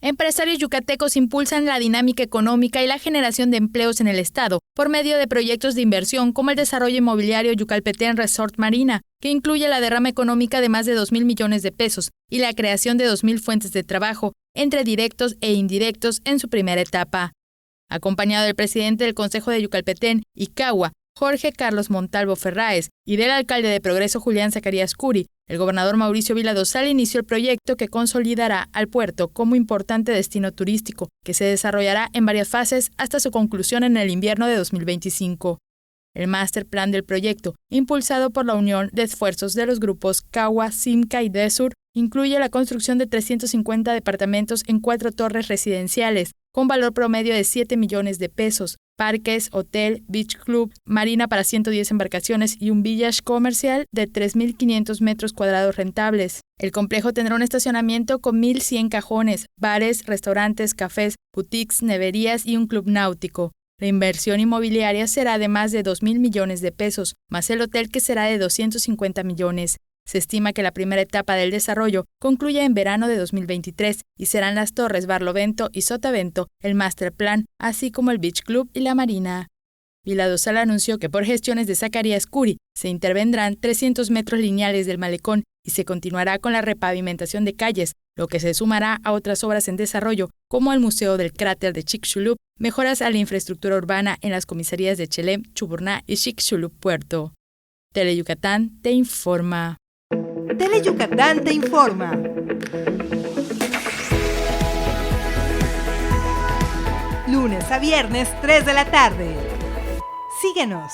Empresarios yucatecos impulsan la dinámica económica y la generación de empleos en el estado por medio de proyectos de inversión como el desarrollo inmobiliario Yucalpetén Resort Marina, que incluye la derrama económica de más de 2,000 millones de pesos y la creación de 2,000 fuentes de trabajo entre directos e indirectos en su primera etapa. Acompañado del presidente del Consejo de Yucalpetén y Cagua, Jorge Carlos Montalvo Ferráez, y del alcalde de Progreso Julián Zacarías Curi, el gobernador Mauricio Vila Dosal inició el proyecto que consolidará al puerto como importante destino turístico, que se desarrollará en varias fases hasta su conclusión en el invierno de 2025. El máster plan del proyecto, impulsado por la unión de esfuerzos de los grupos Cagua, Simca y Desur, incluye la construcción de 350 departamentos en 4 torres residenciales, con valor promedio de 7 millones de pesos, parques, hotel, beach club, marina para 110 embarcaciones y un village comercial de 3,500 metros cuadrados rentables. El complejo tendrá un estacionamiento con 1,100 cajones, bares, restaurantes, cafés, boutiques, neverías y un club náutico. La inversión inmobiliaria será de más de 2,000 millones de pesos, más el hotel que será de 250 millones. Se estima que la primera etapa del desarrollo concluya en verano de 2023 y serán las torres Barlovento y Sotavento, el Master Plan, así como el Beach Club y la Marina. Vila Dosal anunció que por gestiones de Zacarías Curi se intervendrán 300 metros lineales del malecón y se continuará con la repavimentación de calles, lo que se sumará a otras obras en desarrollo, como el Museo del Cráter de Chicxulub, mejoras a la infraestructura urbana en las comisarías de Chelem, Chuburná y Chicxulub Puerto. Teleyucatán te informa. Teleyucatán te informa. Lunes a viernes, 3 de la tarde. Síguenos.